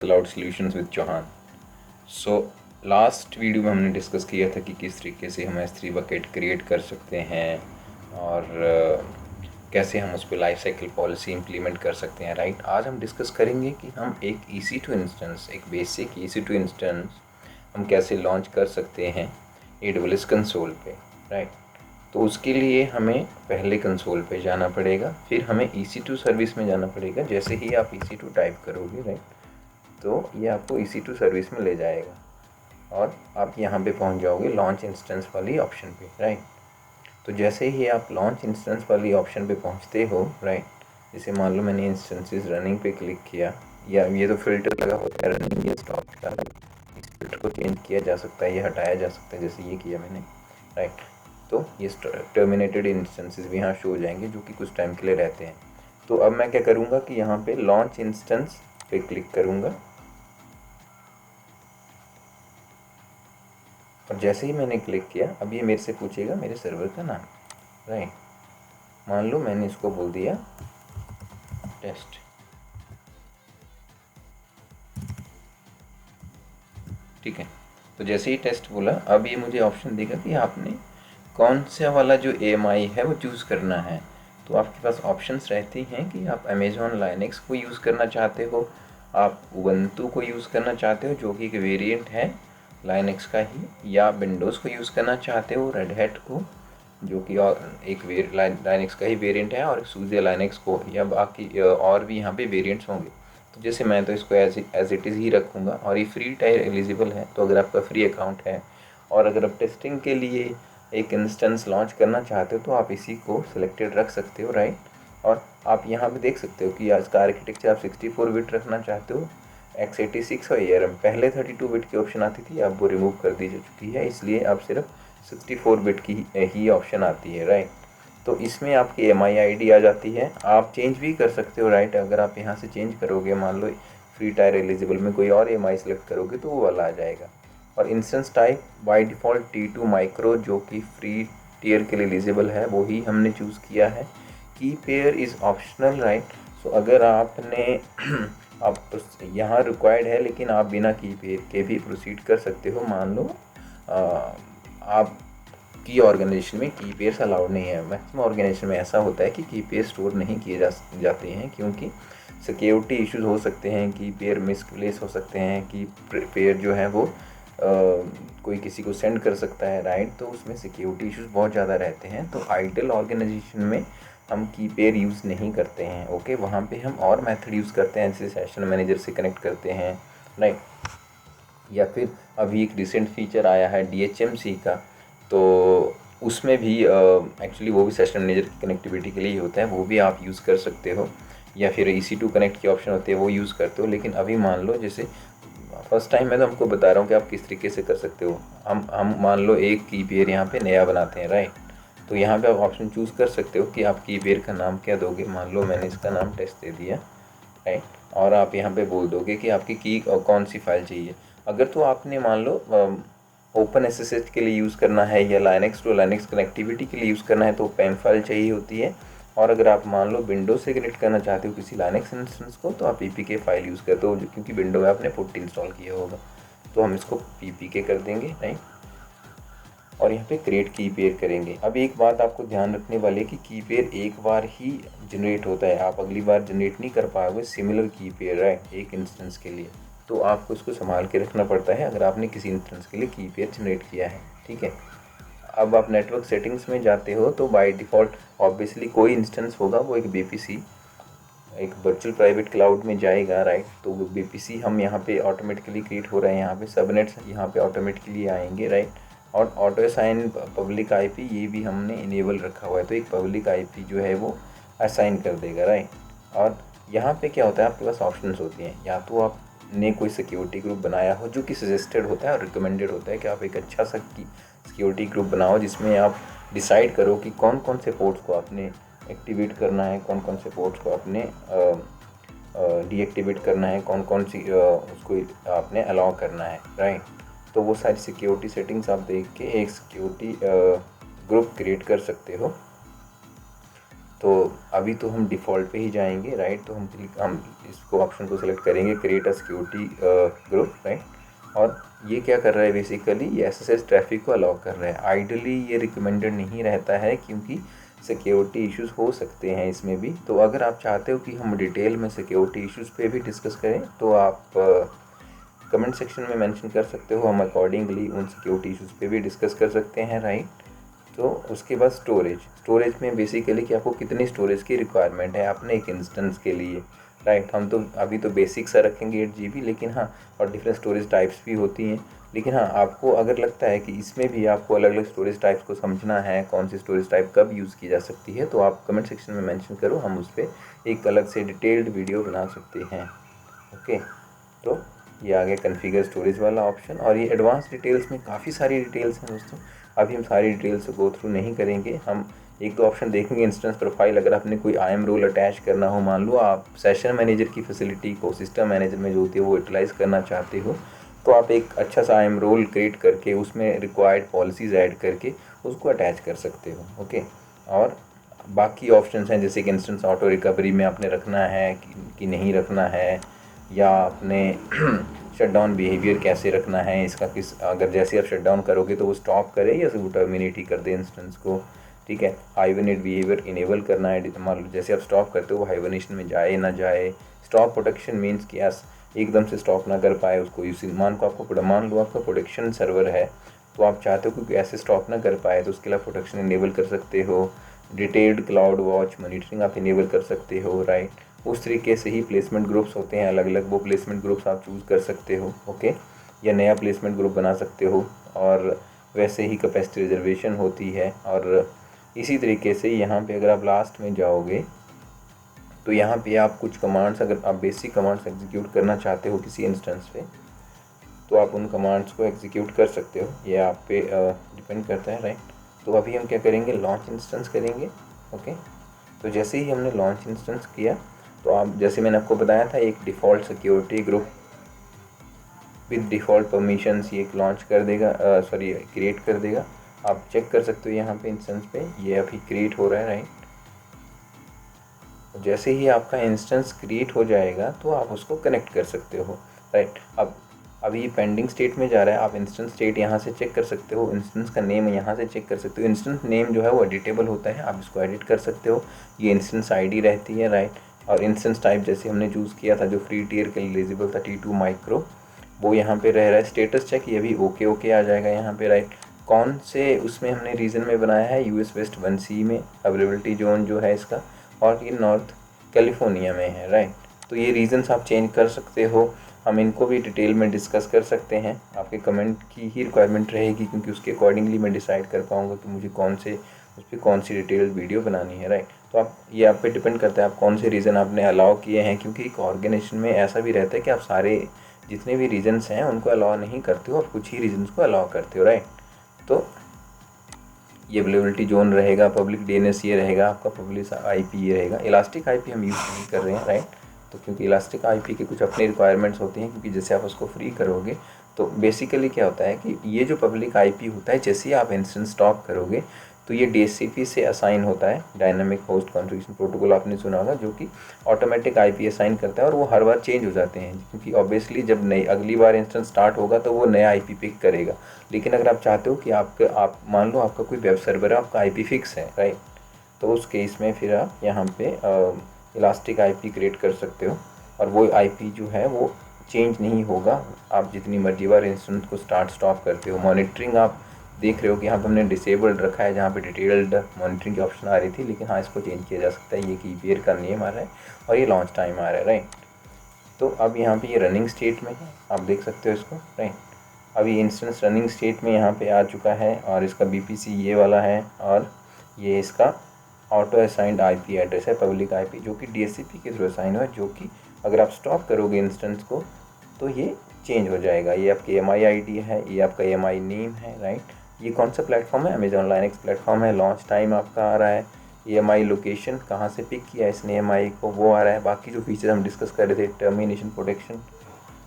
Cloud solutions with Chauhan. So last video में हमने discuss किया था कि किस तरीके से हम S3 बकेट क्रिएट कर सकते हैं और कैसे हम उस पर लाइफ साइकिल पॉलिसी इम्प्लीमेंट कर सकते हैं। राइट, आज हम डिस्कस करेंगे कि हम एक EC2 इंस्टेंस, एक बेसिक EC2 इंस्टेंस हम कैसे लॉन्च कर सकते हैं AWS कंसोल पे। राइट, तो उसके लिए हमें पहले कंसोल पे जाना पड़ेगा, फिर हमें EC2 सर्विस में जाना पड़ेगा। जैसे ही आप EC2 टाइप करोगे, राइट, तो ये आपको EC2 सर्विस में ले जाएगा और आप यहाँ पे पहुँच जाओगे लॉन्च इंस्टेंस वाली ऑप्शन पे। राइट, तो जैसे ही आप लॉन्च इंस्टेंस वाली ऑप्शन पे पहुँचते हो, राइट, जैसे मान लो मैंने इंस्टेंसेस रनिंग पे क्लिक किया, या ये तो फिल्टर लगा होता है रनिंग या स्टॉप का, इस फिल्टर को चेंज किया जा सकता है, ये हटाया जा सकता है, जैसे ये किया मैंने। राइट, तो ये टर्मिनेटेड इंस्टेंसेस भी यहाँ शो हो जाएंगे जो कि कुछ टाइम के लिए रहते हैं। तो अब मैं क्या करूँगा कि यहाँ पे लॉन्च इंस्टेंस पे क्लिक करूँगा और जैसे ही मैंने क्लिक किया, अब ये मेरे से पूछेगा मेरे सर्वर का नाम। राइट, मान लो मैंने इसको बोल दिया टेस्ट। ठीक है, तो जैसे ही टेस्ट बोला, अब ये मुझे ऑप्शन देगा कि आपने कौन सा वाला जो AMI है वो चूज़ करना है। तो आपके पास ऑप्शंस रहती हैं कि आप अमेज़ॉन लाइनक्स को यूज़ करना चाहते हो, आप उबंटू को यूज़ करना चाहते हो जो कि एक वेरिएंट है लाइनक्स का ही, या विंडोज़ को यूज़ करना चाहते हो रेड हैट को जो कि एक लाइनक्स का ही वेरिएंट है, और सूजे लाइनक्स को, या बाकी और भी यहाँ पे वेरिएंट्स होंगे। तो जैसे मैं तो इसको एज इट इज़ ही रखूँगा, और ये फ्री टायर एलिजिबल है। तो अगर आपका फ्री अकाउंट है और अगर आप टेस्टिंग के लिए एक इंस्टेंस लॉन्च करना चाहते हो तो आप इसी को सिलेक्टेड रख सकते हो। राइट, और आप यहाँ पे देख सकते हो कि आज का आर्किटेक्चर आप 64 बिट रखना चाहते हो, x86 और ARM। पहले 32 बिट की ऑप्शन आती थी, अब वो रिमूव कर दी जा चुकी है, इसलिए अब सिर्फ 64 बिट की ही ऑप्शन आती है। राइट, तो इसमें आपकी MI ID आ जाती है, आप चेंज भी कर सकते हो। राइट, अगर आप यहाँ से चेंज करोगे, मान लो फ्री टायर एलिजिबल में कोई और MI सेलेक्ट करोगे तो वो वाला आ जाएगा। और instance type by default T2 micro जो कि फ्री टियर के लिए एलिजिबल है वो ही हमने चूज़ किया है। की पेयर इज़ ऑप्शनल। राइट, सो अगर आपने आप यहाँ रिक्वायर्ड है, लेकिन आप बिना की पेयर के भी प्रोसीड कर सकते हो। मान लो आप की ऑर्गेनाइजेशन में की पेयर्स अलाउड नहीं है। मैक्सिमम ऑर्गेनाइजेशन में ऐसा होता है कि की पेयर स्टोर नहीं किए जाते हैं, क्योंकि सिक्योरिटी इश्यूज हो सकते हैं, की पेयर मिसप्लेस हो सकते हैं, कि पेयर जो है वो कोई किसी को सेंड कर सकता है। राइट, तो उसमें सिक्योरिटी इश्यूज बहुत ज़्यादा रहते हैं। तो आइडियल ऑर्गेनाइजेशन में हम की पेयर यूज़ नहीं करते हैं। ओके, वहाँ पे हम और मेथड यूज़ करते हैं, जैसे सेशन मैनेजर से कनेक्ट करते हैं। राइट, या फिर अभी एक रिसेंट फीचर आया है DHMC का, तो उसमें भी एक्चुअली वो भी सेशन मैनेजर की कनेक्टिविटी के लिए ही होता है, वो भी आप यूज़ कर सकते हो। या फिर EC2 कनेक्ट की ऑप्शन होती है, वो यूज़ करते हो। लेकिन अभी मान लो जैसे फर्स्ट टाइम मैं तो हमको बता रहा हूँ कि आप किस तरीके से कर सकते हो। हम मान लो एक की पेयर यहाँ पे नया बनाते हैं। राइट, तो यहाँ पे आप ऑप्शन चूज़ कर सकते हो कि आप की पेयर का नाम क्या दोगे। मान लो मैंने इसका नाम टेस्ट दे दिया। राइट, और आप यहाँ पे बोल दोगे कि आपकी की कौन सी फाइल चाहिए। अगर तो आपने मान लो ओपन SSH के लिए यूज़ करना है या लाइनक्स टू लाइनक्स कनेक्टिविटी के लिए यूज़ करना है तो पैम फाइल चाहिए होती है। और अगर आप मान लो विंडोज से कनेक्ट करना चाहते हो किसी लाइनक्स इंस्टेंस को तो आप PPK फाइल यूज़ करते हो, क्योंकि विंडो में आपने पुट इंस्टॉल किया होगा। तो हम इसको PPK कर देंगे। राइट, और यहाँ पे क्रिएट की पेयर करेंगे। अब एक बात आपको ध्यान रखने वाली है कि की पेयर एक बार ही जनरेट होता है, आप अगली बार जनरेट नहीं कर पाओगे सिमिलर की पेयर है एक इंस्टेंस के लिए। तो आपको इसको संभाल के रखना पड़ता है अगर आपने किसी इंस्टेंस के लिए की पेयर जनरेट किया है। ठीक है, अब आप नेटवर्क सेटिंग्स में जाते हो तो बाय डिफ़ॉल्ट ऑब्वियसली कोई इंस्टेंस होगा वो एक BPC, एक वर्चुअल प्राइवेट क्लाउड में जाएगा। राइट, तो वो BPC हम यहाँ पे ऑटोमेटिकली क्रिएट हो रहे हैं, यहाँ पे सबनेट्स यहाँ पे ऑटोमेटिकली आएंगे। राइट, और ऑटो असाइन पब्लिक IP ये भी हमने इनेबल रखा हुआ है, तो एक पब्लिक IP जो है वो असाइन कर देगा। राइट, और यहाँ पे क्या होता है, आपके पास ऑप्शंस होती हैं। या तो आपने कोई सिक्योरिटी ग्रुप बनाया हो जो कि सजेस्टेड होता है और रिकमेंडेड होता है कि आप एक अच्छा सा सिक्योरिटी ग्रुप बनाओ जिसमें आप डिसाइड करो कि कौन कौन से पोर्ट्स को आपने एक्टिवेट करना है, कौन कौन से पोर्ट्स को आपने डीएक्टिवेट करना है, कौन कौन सी उसको आपने अलाउ करना है। राइट, तो वो सारी सिक्योरिटी सेटिंग्स आप देख के एक सिक्योरिटी ग्रुप क्रिएट कर सकते हो। तो अभी तो हम डिफ़ॉल्ट पे ही जाएंगे, राइट। तो हम इसको ऑप्शन को सिलेक्ट करेंगे, create a security group, right. और ये क्या कर रहा है, बेसिकली ये एसएसएच ट्रैफिक को अलाउ कर रहा है। आइडली ये रिकमेंडेड नहीं रहता है क्योंकि सिक्योरिटी इश्यूज़ हो सकते हैं इसमें भी। तो अगर आप चाहते हो कि हम डिटेल में सिक्योरिटी इश्यूज़ पे भी डिस्कस करें तो आप कमेंट सेक्शन में मेंशन कर सकते हो, हम अकॉर्डिंगली उन सिक्योरिटी इश्यूज़ पे भी डिस्कस कर सकते हैं, राइट। तो उसके बाद स्टोरेज में बेसिकली कि आपको कितनी स्टोरेज की रिक्वायरमेंट है अपने एक इंस्टेंस के लिए, राइट। हम तो अभी तो बेसिक सा रखेंगे 8 GB, लेकिन हाँ, और डिफरेंट स्टोरेज टाइप्स भी होती हैं। लेकिन हाँ, आपको अगर लगता है कि इसमें भी आपको अलग अलग स्टोरेज टाइप्स को समझना है, कौन सी स्टोरेज टाइप कब यूज़ की जा सकती है, तो आप कमेंट सेक्शन में मेंशन करो, हम उस पर एक अलग से डिटेल्ड वीडियो बना सकते हैं। ओके, तो ये आ गया कॉन्फ़िगर स्टोरेज वाला ऑप्शन। और ये एडवांस डिटेल्स में काफ़ी सारी डिटेल्स हैं दोस्तों, अभी हम सारी डिटेल्स को गो थ्रू नहीं करेंगे। हम एक दो ऑप्शन देखेंगे। इंस्टेंस प्रोफाइल, अगर आपने कोई IAM रोल अटैच करना हो, मान लो आप सेशन मैनेजर की फैसिलिटी को सिस्टम मैनेजर में जो होती है वो यूटिलाइज़ करना चाहते हो, तो आप एक अच्छा सा IAM रोल क्रिएट करके उसमें रिक्वायर्ड पॉलिसीज़ ऐड करके उसको अटैच कर सकते हो। ओके, और बाकी ऑप्शंस हैं जैसे कि इंस्टेंस ऑटो रिकवरी में आपने रखना है कि नहीं रखना है, या आपने शटडाउन बिहेवियर कैसे रखना है इसका, किस अगर जैसे आप शटडाउन करोगे तो वो स्टॉप करे या वो टर्मिनेट ही कर दे इंस्टेंस को, ठीक है। हाइबरनेट बिहेवियर इनेबल करना है, मान लो जैसे आप स्टॉप करते हो वो हाइबरनेशन में जाए ना जाए। स्टॉप प्रोटेक्शन मीन्स कि एकदम से स्टॉप ना कर पाए उसको, इसी मान लो आपका प्रोटेक्शन सर्वर है, तो आप चाहते हो कि ऐसे स्टॉप ना कर पाए, तो उसके लिए प्रोटेक्शन इनेबल कर सकते हो। डिटेल्ड क्लाउड वॉच मॉनिटरिंग आप इनेबल कर सकते हो, राइट। उस तरीके से ही प्लेसमेंट ग्रुप्स होते हैं अलग अलग, वो प्लेसमेंट ग्रुप्स आप चूज़ कर सकते हो, ओके, या नया प्लेसमेंट ग्रुप बना सकते हो। और वैसे ही कैपेसिटी रिजर्वेशन होती है। और इसी तरीके से यहाँ पे अगर आप लास्ट में जाओगे तो यहाँ पे आप कुछ कमांड्स, अगर आप बेसिक कमांड्स एग्जीक्यूट करना चाहते हो किसी इंस्टेंस पे, तो आप उन कमांड्स को एग्जीक्यूट कर सकते हो, ये आप पे डिपेंड करता है, राइट। तो अभी हम क्या करेंगे, लॉन्च इंस्टेंस करेंगे। ओके, तो जैसे ही हमने लॉन्च इंस्टेंस किया तो आप, जैसे मैंने आपको बताया था, एक default security group with default permissions ये लॉन्च कर देगा, क्रिएट कर देगा। आप चेक कर सकते हो यहाँ पे इंस्टेंस पे, ये अभी क्रिएट हो रहा है, राइट। जैसे ही आपका इंस्टेंस क्रिएट हो जाएगा तो आप उसको कनेक्ट कर सकते हो, राइट। अब अभी पेंडिंग स्टेट में जा रहा है, आप इंस्टेंस स्टेट यहाँ से चेक कर सकते हो, इंस्टेंस का नेम यहाँ से चेक कर सकते हो। इंस्टेंस नेम जो है वो एडिटेबल होता है, आप इसको एडिट कर सकते हो, ये इंस्टेंस आईडी रहती है, राइट। और इंस्टेंस टाइप जैसे हमने चूज़ किया था जो फ्री टियर के लिए एलिजिबल था, T2 माइक्रो, वो यहाँ पे रह रहा है। स्टेटस चेक ये भी ओके आ जाएगा यहाँ पे, राइट। कौन से उसमें हमने रीजन में बनाया है, US वेस्ट 1C में अवेलेबिलिटी जोन जो है इसका, और ये नॉर्थ कैलिफोर्निया में है, राइट। तो ये रीजन्स आप चेंज कर सकते हो, हम इनको भी डिटेल में डिस्कस कर सकते हैं। आपके कमेंट की ही रिक्वायरमेंट रहेगी क्योंकि उसके अकॉर्डिंगली मैं डिसाइड कर पाऊँगा कि मुझे उस पर कौन सी डिटेल्ड वीडियो बनानी है, राइट। तो ये आप पे डिपेंड करता है आप कौन से रीज़न आपने अलाउ किए हैं, क्योंकि एक ऑर्गेनाइजेशन में ऐसा भी रहता है कि आप सारे जितने भी रीजन्स हैं उनको अलाउ नहीं करते हो, आप कुछ ही रीजन्स को अलाउ करते हो, राइट। तो ये अवेलेबिलिटी जोन रहेगा, पब्लिक DNS ये रहेगा, आपका पब्लिक IP ये रहेगा। इलास्टिक IP हम यूज़ नहीं कर रहे हैं, राइट। तो क्योंकि इलास्टिक IP के कुछ अपनी रिक्वायरमेंट्स होती हैं, क्योंकि जैसे आप उसको फ्री करोगे तो बेसिकली क्या होता है कि ये जो पब्लिक IP होता है, जैसे ही आप इंस्टेंस स्टॉप करोगे तो ये DHCP से असाइन होता है, डायनामिक होस्ट कॉन्फ़िगरेशन प्रोटोकॉल आपने सुना होगा, जो कि ऑटोमेटिक IP असाइन करता है, और वो हर बार चेंज हो जाते हैं क्योंकि ऑब्वियसली जब नई अगली बार इंस्टेंस स्टार्ट होगा तो वो नया IP पिक करेगा। लेकिन अगर आप चाहते हो कि आप मान लो आपका कोई वेब सर्वर है, आपका IP फिक्स है, राइट, तो उस केस में फिर आप यहाँ पे इलास्टिक IP क्रिएट कर सकते हो, और वो IP जो है वो चेंज नहीं होगा, आप जितनी मर्जी बार इंस्टेंस को स्टार्ट स्टॉप करते हो। मॉनिटरिंग आप देख रहे हो कि यहाँ पे हमने डिसेबल्ड रखा है, जहाँ पे डिटेल्ड मॉनिटरिंग की ऑप्शन आ रही थी, लेकिन हाँ, इसको चेंज किया जा सकता है। ये कीपीयर का नेम आ रहा है और ये लॉन्च टाइम आ रहा है, राइट। तो अब यहाँ पे ये रनिंग स्टेट में है, आप देख सकते हो इसको, राइट। अभी इंस्टेंस रनिंग स्टेट में यहाँ पे आ चुका है, और इसका BPC ये वाला है, और ये इसका ऑटो असाइंड IP एड्रेस है, पब्लिक IP, जो कि DHCP के थ्रू असाइन हुआ है, जो कि अगर आप स्टॉप करोगे इंस्टेंस को तो ये चेंज हो जाएगा। ये आपकी MI ID है, ये आपका MI नेम है, राइट। ये कौन सा प्लेटफॉर्म है, अमेजॉन लाइनेक्स प्लेटफॉर्म है। लॉन्च टाइम आपका आ रहा है, EMI लोकेशन कहाँ से पिक किया इसने MI को, वो आ रहा है। बाकी जो फीचर हम डिस्कस कर रहे थे, टर्मिनेशन प्रोटेक्शन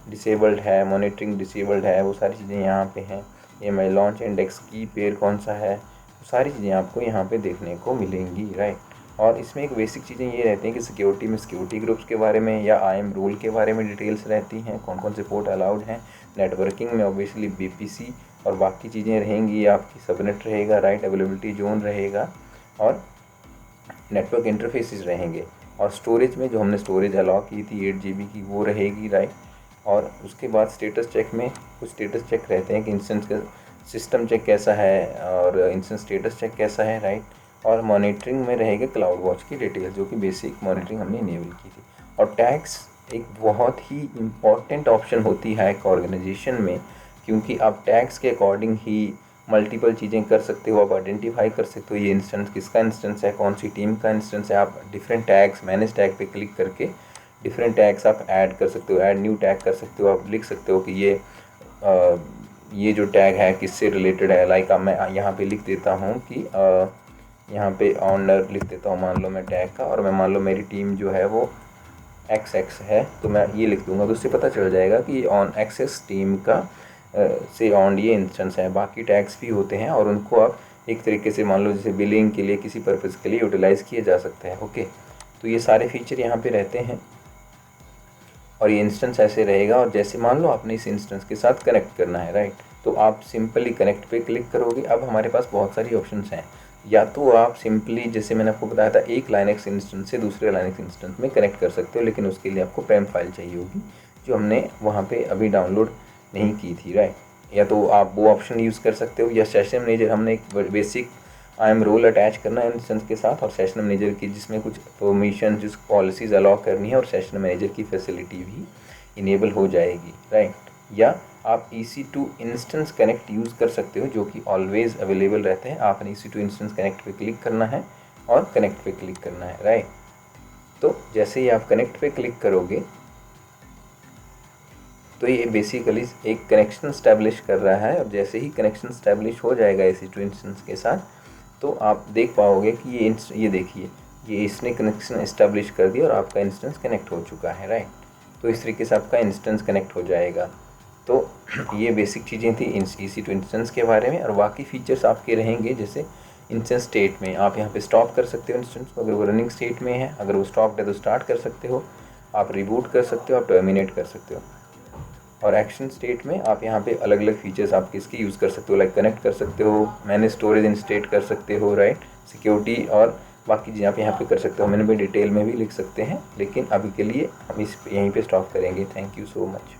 डिसेबल्ड है, मॉनिटरिंग डिसेबल्ड है, वो सारी चीज़ें यहाँ पे हैं। EMI लॉन्च इंडेक्स की पेयर कौन सा है, वो सारी चीज़ें आपको यहाँ पे देखने को मिलेंगी, राइट। और इसमें एक बेसिक चीज़ें ये रहती हैं कि सिक्योरिटी में सिक्योरिटी ग्रुप्स के बारे में या IAM रूल के बारे में डिटेल्स रहती हैं, कौन कौन से पोर्ट अलाउड हैं। नेटवर्किंग में ऑब्वियसली BPC और बाकी चीज़ें रहेंगी, आपकी सबनेट रहेगा, राइट, अवेलेबिलिटी जोन रहेगा और नेटवर्क इंटरफेसेस रहेंगे। और स्टोरेज में जो हमने स्टोरेज अलाउ की थी 8 GB की वो रहेगी, राइट। और उसके बाद स्टेटस चेक में कुछ स्टेटस चेक रहते हैं कि इंस्टेंस का सिस्टम चेक कैसा है और इंस्टेंस स्टेटस चेक कैसा है, राइट। और मॉनिटरिंग में रहेगा क्लाउड वॉच की डिटेल, जो कि बेसिक मॉनिटरिंग हमने इनेबल की थी। और टैग्स एक बहुत ही इम्पॉर्टेंट ऑप्शन होती है एक ऑर्गेनाइजेशन में, क्योंकि आप टैग्स के अकॉर्डिंग ही मल्टीपल चीज़ें कर सकते हो। आप आइडेंटिफाई कर सकते हो ये इंस्टेंस किसका इंस्टेंस है, कौन सी टीम का इंस्टेंस है। आप डिफरेंट टैग्स मैनेज टैग पे क्लिक करके डिफरेंट टैग्स आप ऐड कर सकते हो, ऐड न्यू टैग कर सकते हो। आप लिख सकते हो कि ये जो टैग है किससे रिलेटेड है। लाइक अब मैं यहाँ पे लिख देता हूँ कि यहाँ पे ऑनर लिख देता हूँ मान लो मैं टैग का, और मैं मान लो मेरी टीम जो है वो XX है, तो मैं ये लिख दूंगा, तो उससे पता चल जाएगा कि ऑन एक्सेस टीम का से ऑन ये इंस्टेंस है। बाकी टैग्स भी होते हैं और उनको आप एक तरीके से मान लो जैसे बिलिंग के लिए किसी पर्पज़ के लिए यूटिलाइज़ किए जा सकते हैं। ओके, तो ये सारे फीचर यहाँ पे रहते हैं और ये इंस्टेंस ऐसे रहेगा। और जैसे मान लो आपने इस इंस्टेंस के साथ कनेक्ट करना है, राइट, तो आप सिंपली कनेक्ट पे क्लिक करोगे। अब हमारे पास बहुत सारी ऑप्शंस हैं। या तो आप सिंपली जैसे मैंने आपको बताया था एक लाइनक्स इंस्टेंस से दूसरे लाइनक्स इंस्टेंस में कनेक्ट कर सकते हो, लेकिन उसके लिए आपको पैम फाइल चाहिए होगी जो हमने वहाँ पे अभी डाउनलोड नहीं की थी, राइट। या तो आप वो ऑप्शन यूज़ कर सकते हो, या सेशन मैनेजर हमने एक बेसिक IAM रोल अटैच करना है इंस्टेंस के साथ, और सेशन मैनेजर की जिसमें कुछ परमिशन जिस पॉलिसीज़ अलाउ करनी है और सेशन मैनेजर की फैसिलिटी भी इनेबल हो जाएगी, राइट। या आप EC2 इंस्टेंस कनेक्ट यूज़ कर सकते हो जो कि ऑलवेज़ अवेलेबल रहते हैं। आपने EC2 इंस्टेंस कनेक्ट पे क्लिक करना है और कनेक्ट पे क्लिक करना है, राइट। तो जैसे ही आप कनेक्ट पे क्लिक करोगे तो ये बेसिकली एक कनेक्शन स्टैब्लिश कर रहा है, और जैसे ही कनेक्शन स्टैब्लिश हो जाएगा EC2 इंस्टेंस के साथ, तो आप देख पाओगे कि ये देखिए ये इसने कनेक्शन इस्टेब्लिश कर दिया और आपका इंस्टेंस कनेक्ट हो चुका है, राइट। तो इस तरीके से आपका इंस्टेंस कनेक्ट हो जाएगा। तो ये बेसिक चीज़ें थी EC2 इंस्टेंस के बारे में। और बाकी फीचर्स आपके रहेंगे, जैसे इंस्टेंस स्टेट में आप यहाँ पे स्टॉप कर सकते हो इंस्टेंस को, अगर वो रनिंग स्टेट में है। अगर वो स्टॉप है तो स्टार्ट कर सकते हो, आप रिबूट कर सकते हो, आप टर्मिनेट कर सकते हो। और एक्शन स्टेट में आप यहाँ पे अलग अलग फीचर्स आप किसके यूज़ कर सकते हो, लाइक कनेक्ट कर सकते हो, मैनेज स्टोरेज इन स्टेट कर सकते हो, राइट, सिक्योरिटी और बाकी चीज़ें आप यहाँ पे कर सकते हो। मैंने भी डिटेल में भी लिख सकते हैं, लेकिन अभी के लिए हम यहीं पे स्टॉप करेंगे। Thank you so much.